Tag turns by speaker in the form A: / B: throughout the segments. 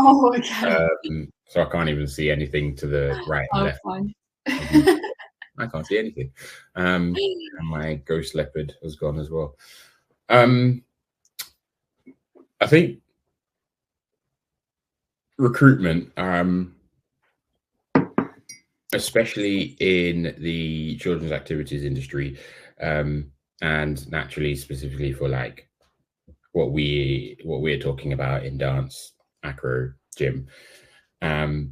A: Oh, okay.
B: So I can't even see anything to the right and
A: Oh,
B: left.
A: fine.
B: I can't see anything. And my ghost leopard has gone as well. I think recruitment, especially in the children's activities industry, and naturally specifically for like what we're talking about in dance, acro, gym, it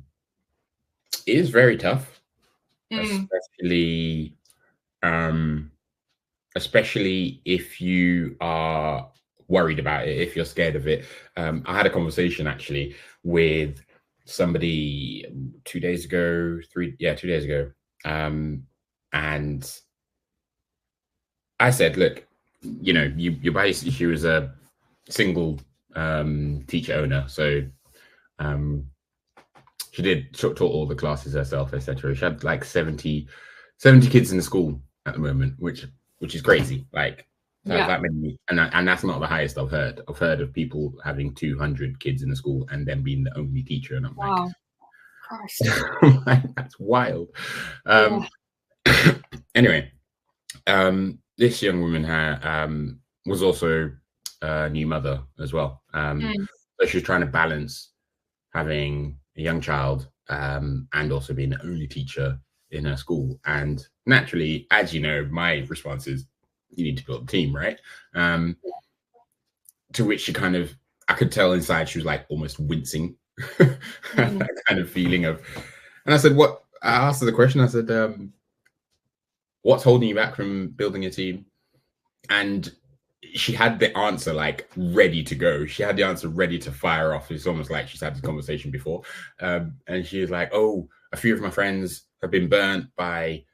B: is very tough, especially especially if you are worried about it, if you're scared of it. I had a conversation actually with somebody 2 days ago, 2 days ago. And I said, look, your buddy, she was a single teacher owner. So she taught all the classes herself, etc. She had like 70 kids in the school at the moment, which is crazy. Like that many, and that's not the highest I've heard. I've heard of people having 200 kids in the school and then being the only teacher, and I'm
A: Wow.
B: like, that's wild. Anyway, this young woman was also a new mother as well. So she was trying to balance having a young child and also being the only teacher in her school. And naturally, as you know, my response is, you need to build a team, right? To which she kind of, I could tell inside she was like almost wincing. That kind of feeling of, and I said, I asked her the question, I said, what's holding you back from building a team? And she had the answer like ready to go. She had the answer ready to fire off. It's almost like she's had this conversation before. And she was like, oh, a few of my friends have been burnt by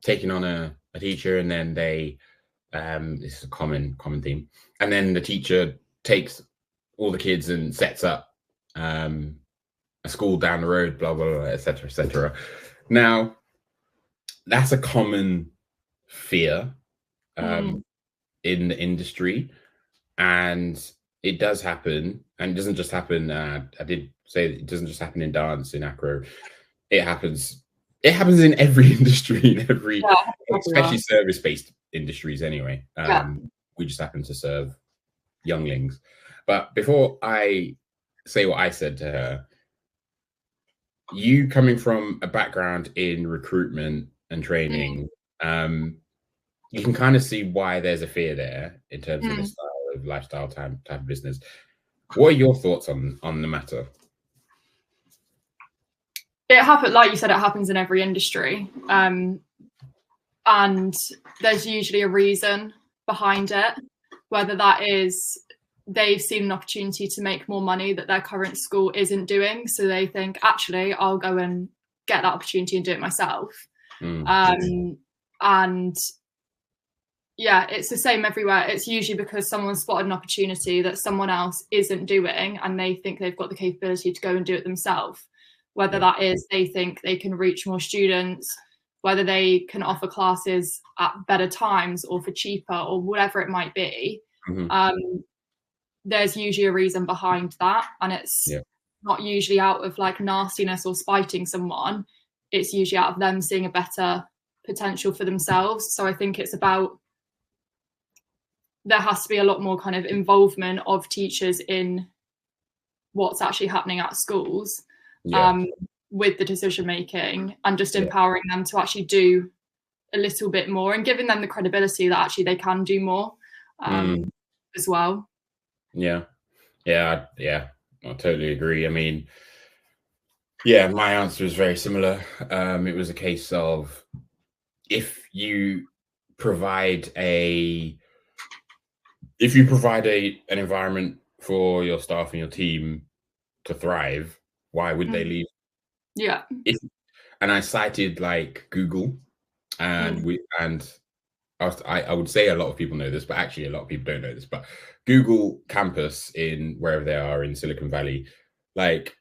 B: taking on a teacher, and then they, this is a common theme, and then the teacher takes all the kids and sets up a school down the road, blah, blah, blah, etc., etc. Now, that's a common fear in the industry, and it does happen. And it doesn't just happen. I did say it doesn't just happen in dance, in acro. It happens in every industry, especially service-based industries. Anyway, we just happen to serve younglings. But before I say what I said to her, you coming from a background in recruitment and training, you can kind of see why there's a fear there in terms of the style of lifestyle type of business. What are your thoughts on the matter?
A: It happens, like you said, it happens in every industry. And there's usually a reason behind it, whether that is they've seen an opportunity to make more money that their current school isn't doing. So they think, actually, I'll go and get that opportunity and do it myself. And yeah, it's the same everywhere. It's usually because someone spotted an opportunity that someone else isn't doing, and they think they've got the capability to go and do it themselves. Whether that is they think they can reach more students, whether they can offer classes at better times or for cheaper or whatever it might be. There's usually a reason behind that. And it's not usually out of like nastiness or spiting someone. It's usually out of them seeing a better potential for themselves. So I think it's about, there has to be a lot more kind of involvement of teachers in what's actually happening at schools with the decision making, and just empowering them to actually do a little bit more and giving them the credibility that actually they can do more as well.
B: I totally agree. I mean, my answer is very similar. It was a case of, if you provide an environment for your staff and your team to thrive, why would they leave? And I cited like Google, and I would say a lot of people know this, but actually a lot of people don't know this. But Google campus in wherever they are in Silicon Valley, like,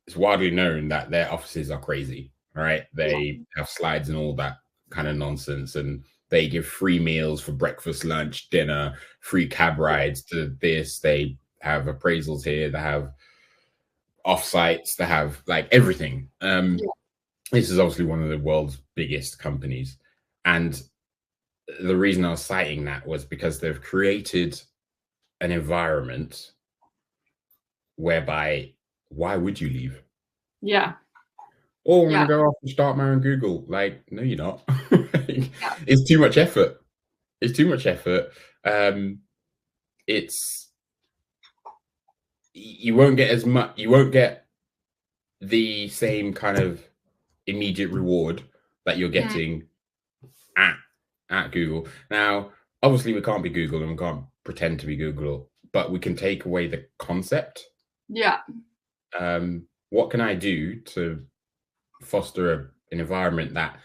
B: it's widely known that their offices are crazy. All right, they have slides and all that kind of nonsense, and they give free meals for breakfast, lunch, dinner, free cab rides to this. They have appraisals here. They have offsites, they have like everything. This is obviously one of the world's biggest companies, and the reason I was citing that was because they've created an environment whereby, why would you leave?
A: Yeah.
B: Oh, I'm gonna go off and start my own Google. Like, no, you're not. It's too much effort. It's too much effort. It's, you won't get as much. You won't get the same kind of immediate reward that you're getting at Google. Now, obviously, we can't be Google and we can't pretend to be Google, but we can take away the concept.
A: Yeah.
B: What can I do to foster an environment that,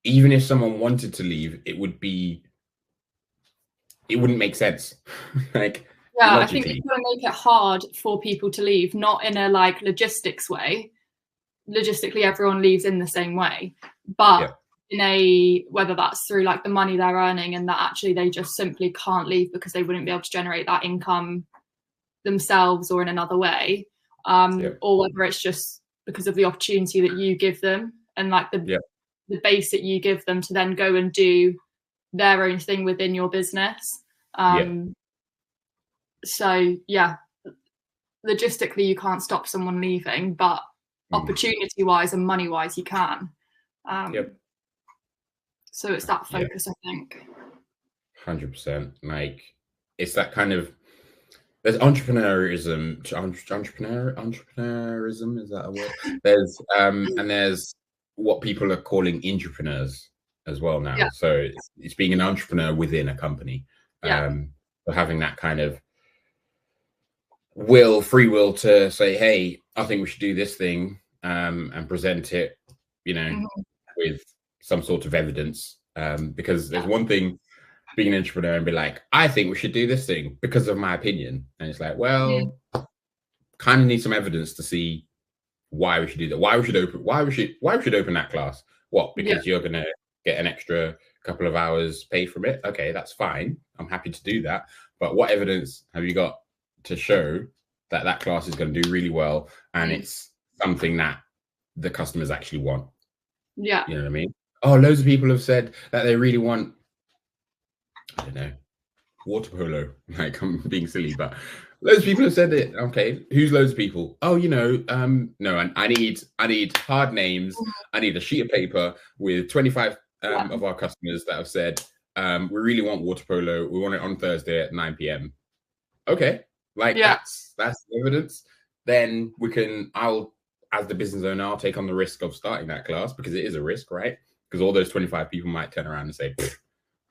B: even if someone wanted to leave, it wouldn't make sense. Like,
A: yeah,
B: logically.
A: I think you've got to make it hard for people to leave, not in a like logistics way. Logistically, everyone leaves in the same way, but in a, whether that's through like the money they're earning and that actually they just simply can't leave because they wouldn't be able to generate that income themselves or in another way, or whether it's just because of the opportunity that you give them and like the base that you give them to then go and do their own thing within your business. So yeah, logistically you can't stop someone leaving, but opportunity wise and money wise you can. So it's that focus, I think.
B: 100%. Like, it's that kind of, there's entrepreneurism, entrepreneurism, is that a word? There's and there's what people are calling entrepreneurs as well now. So it's being an entrepreneur within a company. So having that kind of free will to say, hey, I think we should do this thing, and present it, with some sort of evidence. Because there's one thing being an entrepreneur and be like, I think we should do this thing because of my opinion. And it's like, well, kind of need some evidence to see why we should do that. Why we should open that class. What? Because you're going to get an extra couple of hours pay from it. Okay, that's fine. I'm happy to do that. But what evidence have you got to show that that class is going to do really well and it's something that the customers actually want?
A: Yeah.
B: You know what I mean? Oh, loads of people have said that they really want, I don't know, water polo. Like, I'm being silly, but loads of people have said it. Okay, who's loads of people? Oh, no, I need hard names. I need a sheet of paper with 25 of our customers that have said, we really want water polo. We want it on Thursday at 9 p.m. Okay, like that's the evidence. Then as the business owner, I'll take on the risk of starting that class, because it is a risk, right? Because all those 25 people might turn around and say,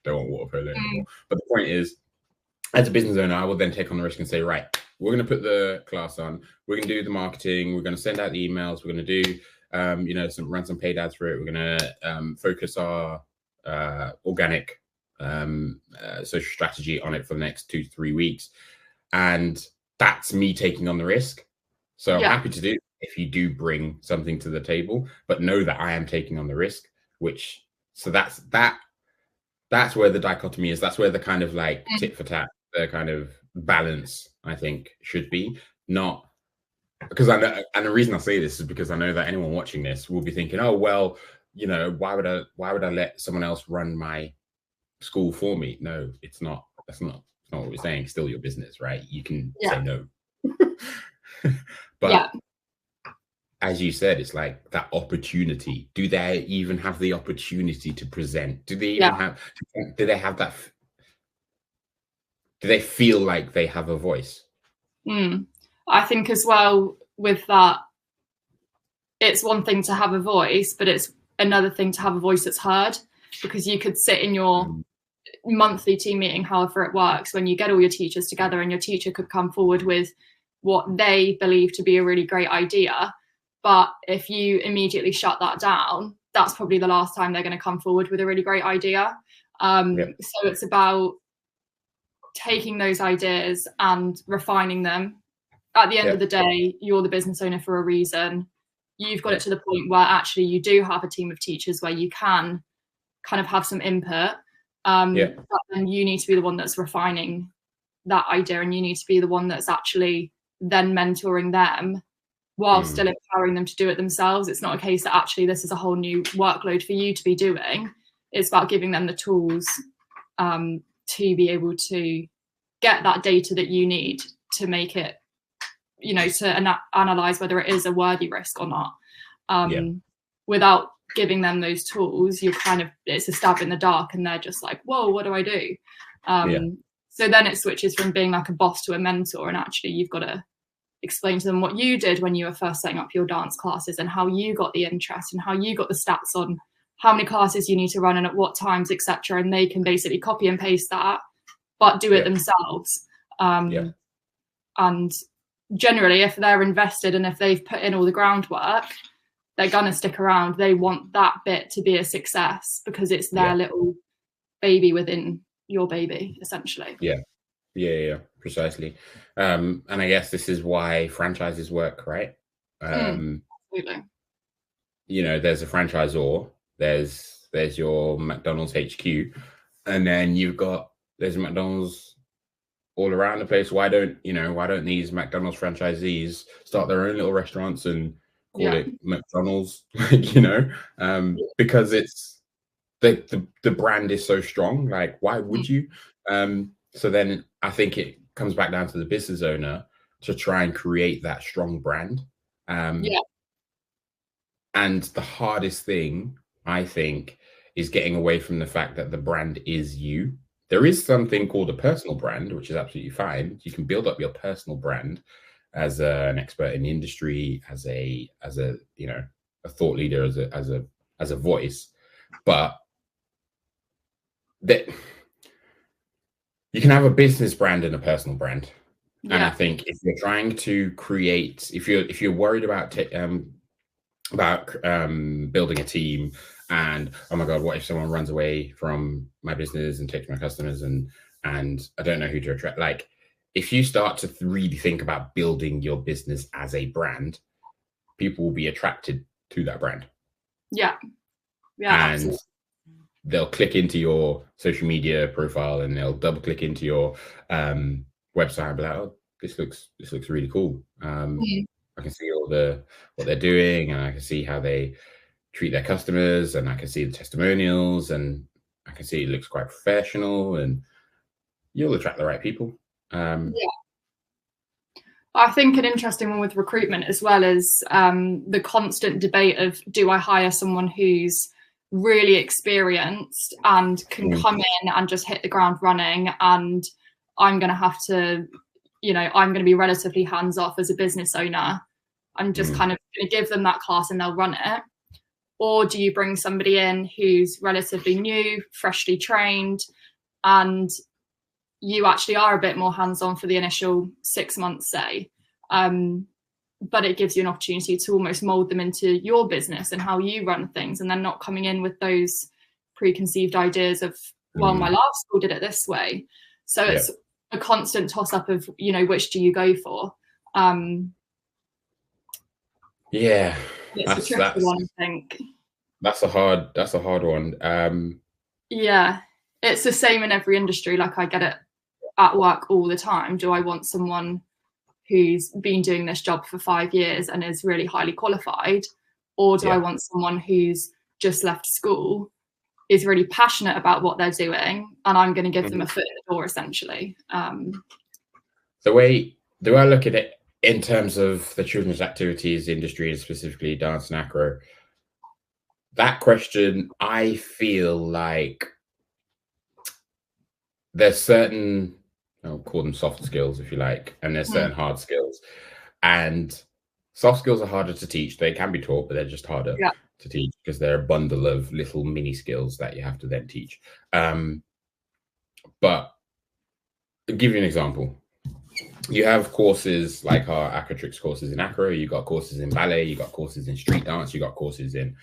B: don't want water polo anymore. But the point is, as a business owner, I will then take on the risk and say, right, we're going to put the class on. We're going to do the marketing. We're going to send out the emails. We're going to do, run some paid ads for it. We're going to focus our organic social strategy on it for the next 2 to 3 weeks. And that's me taking on the risk. So I'm happy to do it if you do bring something to the table, but know that I am taking on the risk, that's where the dichotomy is. That's where the kind of like tit for tat, the kind of balance, I think, should be. Not because I know, and the reason I say this is because I know that anyone watching this will be thinking, oh, well, why would I let someone else run my school for me? No, it's not. That's not what we're saying. It's still your business, right? You can say no. But as you said, it's like that opportunity. Do they even have the opportunity to present? Do they even have that? Do they feel like they have a voice?
A: I think as well with that, it's one thing to have a voice, but it's another thing to have a voice that's heard, because you could sit in your monthly team meeting, however it works, when you get all your teachers together, and your teacher could come forward with what they believe to be a really great idea. But if you immediately shut that down, that's probably the last time they're going to come forward with a really great idea. So it's about taking those ideas and refining them. At the end of the day, you're the business owner for a reason. You've got it to the point where actually you do have a team of teachers where you can kind of have some input. But then you need to be the one that's refining that idea, and you need to be the one that's actually then mentoring them while still empowering them to do it themselves. It's not a case that actually this is a whole new workload for you to be doing. It's about giving them the tools to be able to get that data that you need to make it, to analyze whether it is a worthy risk or not. Without giving them those tools, it's a stab in the dark, and they're just like, whoa, what do I do? So then it switches from being like a boss to a mentor, and actually you've got to explain to them what you did when you were first setting up your dance classes, and how you got the interest, and how you got the stats on how many classes you need to run and at what times, etc. And they can basically copy and paste that, but do it themselves. And generally, if they're invested and if they've put in all the groundwork, they're going to stick around. They want that bit to be a success because it's their little baby within your baby, essentially.
B: Yeah, precisely. And I guess this is why franchises work, right?
A: Absolutely.
B: There's a franchisor, there's your McDonald's HQ, and then there's McDonald's all around the place. Why don't these McDonald's franchisees start their own little restaurants and call it McDonald's? Because it's the brand is so strong. Like, why would you? So then I think it comes back down to the business owner to try and create that strong brand. And the hardest thing, I think, is getting away from the fact that the brand is you. There is something called a personal brand, which is absolutely fine. You can build up your personal brand as an expert in the industry, as a thought leader, as a voice, but that you can have a business brand and a personal brand. And I think if you're trying to create, if you're worried about building a team, and oh my god, what if someone runs away from my business and takes my customers, and I don't know who to attract. Like, if you start to really think about building your business as a brand, people will be attracted to that brand. And
A: absolutely.
B: They'll click into your social media profile, and they'll double click into your website and be like, oh, this looks really cool. I can see what they're doing, and I can see how they treat their customers, and I can see the testimonials, and I can see it looks quite professional, and you'll attract the right people.
A: I think an interesting one with recruitment as well is the constant debate of, do I hire someone who's really experienced and can come in and just hit the ground running, and I'm going to have to, I'm going to be relatively hands off as a business owner. I'm just kind of going to give them that class and they'll run it. Or do you bring somebody in who's relatively new, freshly trained, and you actually are a bit more hands-on for the initial 6 months, say, but it gives you an opportunity to almost mold them into your business and how you run things, and then not coming in with those preconceived ideas of, well, my last school did it this way. So it's a constant toss-up of, which do you go for? It's a tricky one, I think.
B: That's a hard one.
A: It's the same in every industry. Like, I get it at work all the time. Do I want someone who's been doing this job for 5 years and is really highly qualified, or do I want someone who's just left school, is really passionate about what they're doing, and I'm going to give them a foot in the door, essentially?
B: The way I look at it in terms of the children's activities industry, and specifically dance and acro, that question, I feel like there's certain, I'll call them soft skills if you like, and there's certain hard skills. And soft skills are harder to teach. They can be taught, but they're just harder to teach because they're a bundle of little mini skills that you have to then teach. But I'll give you an example. You have courses like our Acrotrix courses in acro, you got courses in ballet, you got courses in street dance, you got courses in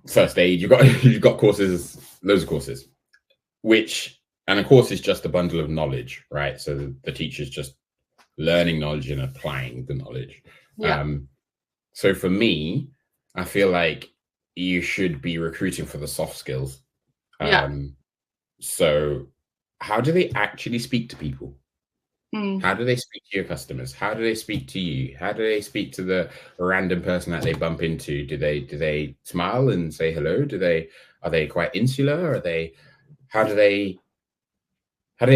B: first aid, you've got courses, loads of courses, and a course is just a bundle of knowledge, right? So the teacher's just learning knowledge and applying the knowledge. So for me, I feel like you should be recruiting for the soft skills. So how do they actually speak to people? How do they speak to your customers? How do they speak to you? How do they speak to the random person that they bump into? Do they smile and say hello? Are they quite insular? How do they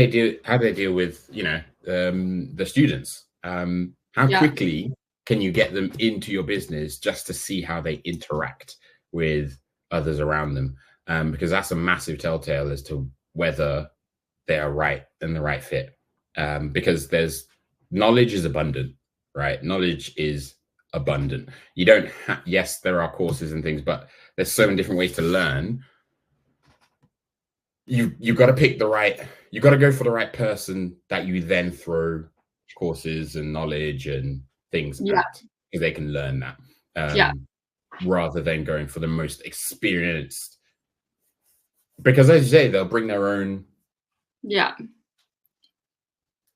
B: deal with, the students? How
A: Yeah.
B: quickly can you get them into your business just to see how they interact with others around them? Because that's a massive telltale as to whether they are right and the right fit. Because knowledge is abundant, right? Knowledge is abundant. You don't yes, there are courses and things, but there's so many different ways to learn. You've got to pick you got to go for the right person that you then throw courses and knowledge and things at, because they can learn that. Rather than going for the most experienced, because as you say, they'll bring their own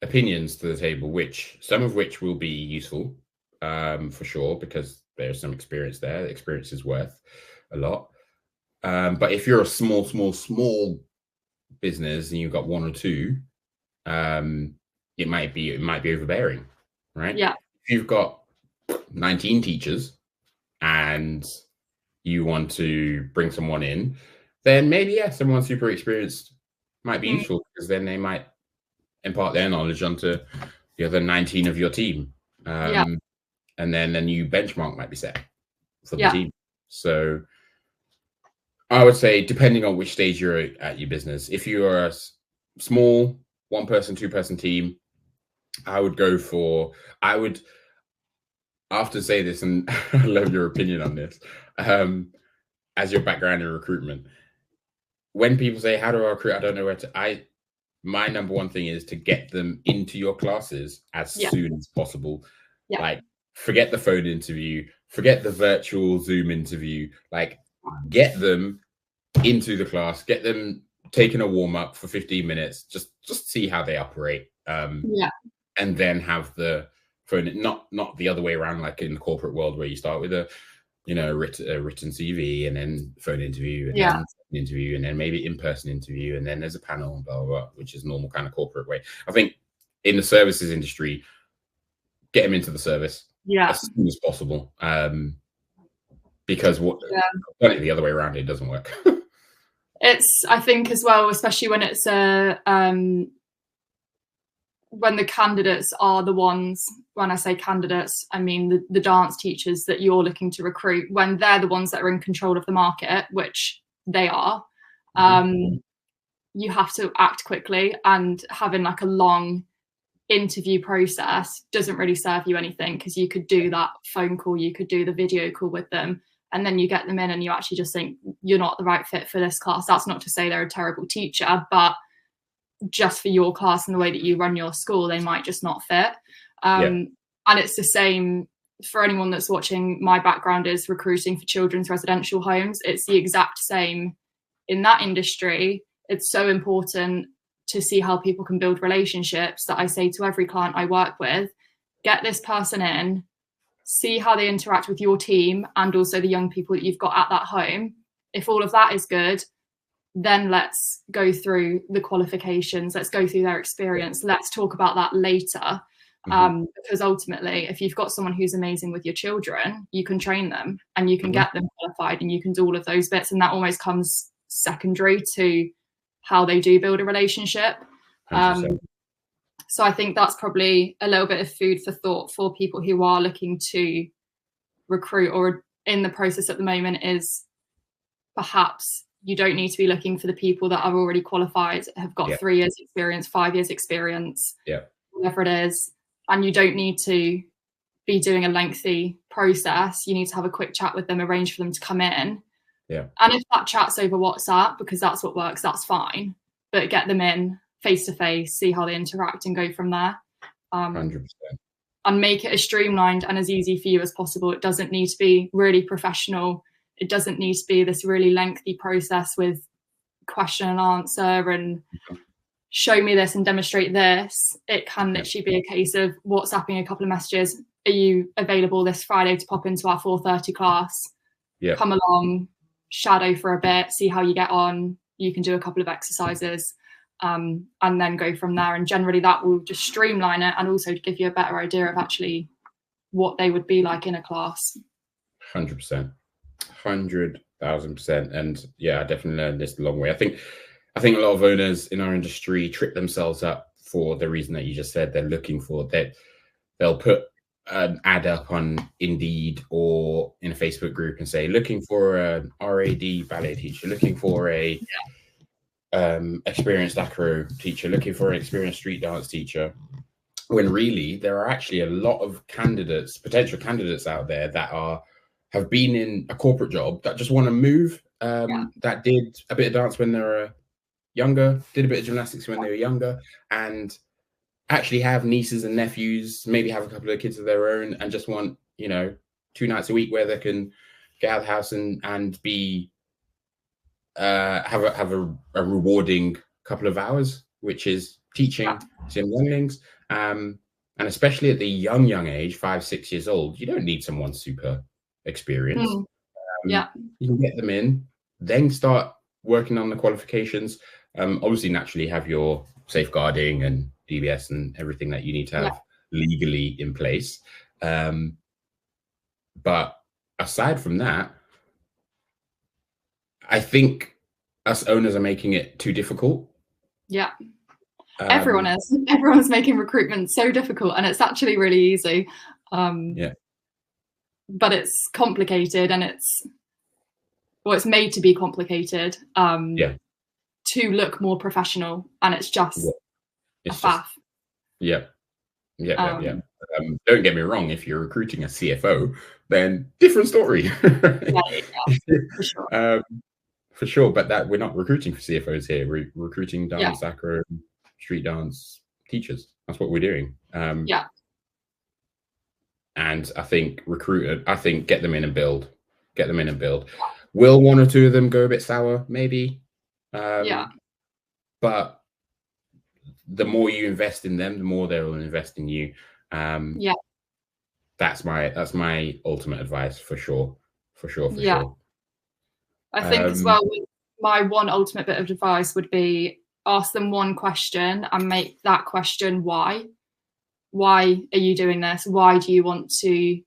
B: opinions to the table, some of which will be useful, for sure, because there's some experience there. The experience is worth a lot. But if you're a small business and you've got one or two, it might be overbearing, right?
A: Yeah.
B: If you've got 19 teachers and you want to bring someone in, then maybe someone super experienced might be useful, because then they might impart their knowledge onto the other 19 of your team. And then a new benchmark might be set for the team. So I would say, depending on which stage you're at your business, if you are a small 1-person, 2-person team, I would often say this, and I love your opinion on this, as your background in recruitment. When people say, how do I recruit? I don't know where to, my number one thing is to get them into your classes as soon as possible. Like, forget the phone interview, forget the virtual Zoom interview, like, get them into the class, get them taking a warm up for 15 minutes, just see how they operate. And then have the phone, not the other way around, like in the corporate world where you start with a written CV and then phone interview and then interview and then maybe in-person interview and then there's a panel, blah, blah, blah, which is normal kind of corporate way. I think in the services industry, get them into the service as soon as possible, because the other way around, it doesn't work.
A: I think as well, especially when it's when the candidates are the ones, when I say candidates, I mean the dance teachers that you're looking to recruit, when they're the ones that are in control of the market, which they are, you have to act quickly, and having like a long interview process doesn't really serve you anything, because you could do that phone call, you could do the video call with them, and then you get them in and you actually just think you're not the right fit for this class. That's not to say they're a terrible teacher, but just for your class and the way that you run your school, they might just not fit. And it's the same for anyone that's watching. My background is recruiting for children's residential homes. It's the exact same in that industry. It's so important to see how people can build relationships, that I say to every client I work with, get this person in, see how they interact with your team and also the young people that you've got at that home. If all of that is good, then let's go through the qualifications, let's go through their experience, let's talk about that later. Because ultimately, if you've got someone who's amazing with your children, you can train them and you can get them qualified and you can do all of those bits, and that almost comes secondary to how they do build a relationship. So I think that's probably a little bit of food for thought for people who are looking to recruit or in the process at the moment, is perhaps you don't need to be looking for the people that are already qualified, have got 3 years experience, 5 years experience, whatever it is. And you don't need to be doing a lengthy process. You need to have a quick chat with them, arrange for them to come in. And if that chat's over WhatsApp, because that's what works, that's fine. But get them in face to face, see how they interact and go from there.
B: 100%.
A: And make it as streamlined and as easy for you as possible. It doesn't need to be really professional. It doesn't need to be this really lengthy process with question and answer and show me this and demonstrate this. It can literally be a case of WhatsApping a couple of messages. Are you available this Friday to pop into our 4:30 class? Come along, shadow for a bit, see how you get on. You can do a couple of exercises. and then go from there. And generally that will just streamline it and also give you a better idea of actually what they would be like in a class.
B: 100%, 100,000%. And yeah, I definitely learned this the long way. I think a lot of owners in our industry trip themselves up for the reason that you just said. They're looking for that. They'll put an ad up on Indeed or in a Facebook group and say, looking for an RAD ballet teacher, looking for a experienced acro teacher, looking for an experienced street dance teacher, when really there are actually a lot of potential candidates out there that have been in a corporate job that just want to move, that did a bit of dance when they were younger, did a bit of gymnastics when they were younger, and actually have nieces and nephews, maybe have a couple of kids of their own, and just want, 2 nights a week where they can get out of the house and be have a rewarding couple of hours, which is teaching some younglings, and especially at the young age, 5-6 years old, you don't need someone super experienced. You can get them in, then start working on the qualifications. Obviously, naturally have your safeguarding and DBS and everything that you need to have legally in place. But aside from that, I think us owners are making it too difficult.
A: Yeah. Everyone is. Everyone's making recruitment so difficult, and it's actually really easy. But it's complicated, and it's made to be complicated to look more professional, and it's just a faff.
B: Don't get me wrong, if you're recruiting a CFO, then different story.
A: For sure.
B: For sure, but that we're not recruiting for CFOs here. We're recruiting dance, acro, street dance teachers. That's what we're doing. And I think get them in and build. Get them in and build. Will one or two of them go a bit sour? Maybe. But the more you invest in them, the more they will invest in you. That's my ultimate advice for sure. For sure.
A: I think as well, my one ultimate bit of advice would be ask them one question and make that question why. Why are you doing this? Why do you want to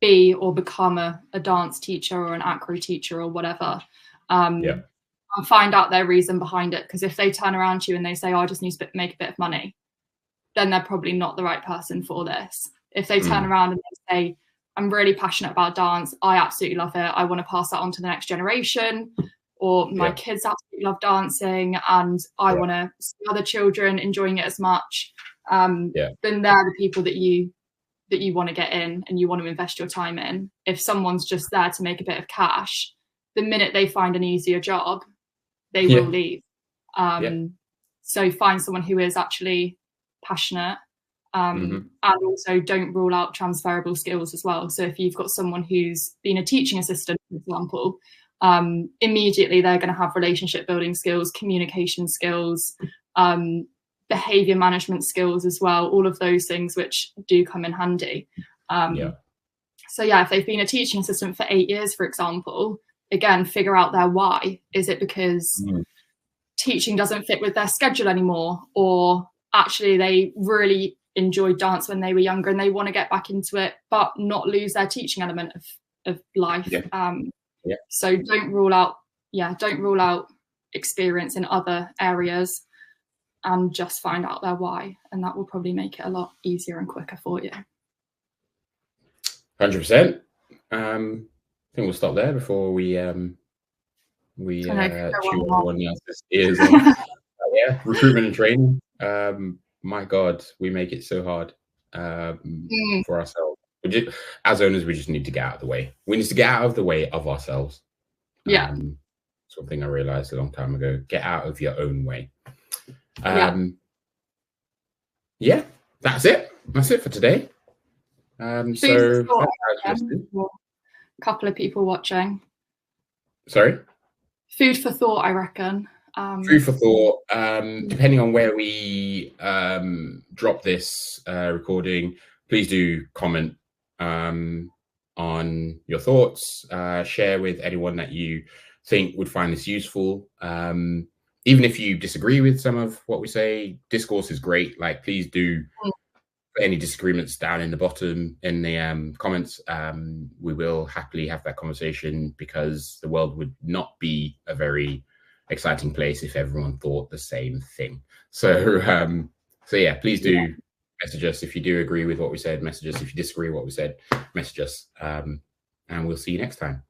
A: be or become a dance teacher or an acro teacher or whatever? And find out their reason behind it. Because if they turn around to you and they say, I just need to make a bit of money, then they're probably not the right person for this. If they turn around and they say, I'm really passionate about dance, I absolutely love it, I want to pass that on to the next generation, or my kids absolutely love dancing and I want to see other children enjoying it as much, then they're the people that you want to get in and you want to invest your time in. If someone's just there to make a bit of cash, the minute they find an easier job, they will leave. So find someone who is actually passionate, and also don't rule out transferable skills as well. So if you've got someone who's been a teaching assistant, for example, immediately they're going to have relationship building skills, communication skills, behavior management skills as well, all of those things which do come in handy. So if they've been a teaching assistant for 8 years, for example, again, figure out their why. Is it because teaching doesn't fit with their schedule anymore, or actually they really enjoyed dance when they were younger and they want to get back into it but not lose their teaching element of life? So don't rule out experience in other areas, and just find out their why, and that will probably make it a lot easier and quicker for you.
B: 100%. I think we'll stop there before we chew everyone else's ears off. Recruitment and training. My God, we make it so hard for ourselves. As owners, we just need to get out of the way. We need to get out of the way of ourselves. Something I realized a long time ago. Get out of your own way. That's it. That's it for today. So
A: a couple of people watching.
B: Sorry?
A: Food for thought, I reckon.
B: Food for thought. Depending on where we drop this recording, please do comment on your thoughts. Share with anyone that you think would find this useful. even if you disagree with some of what we say, discourse is great. Like, please do put any disagreements down in the bottom in the comments. We will happily have that conversation, because the world would not be a very exciting place if everyone thought the same thing. So yeah, please do message us if you do agree with what we said. Message us if you disagree with what we said. Message us, and we'll see you next time.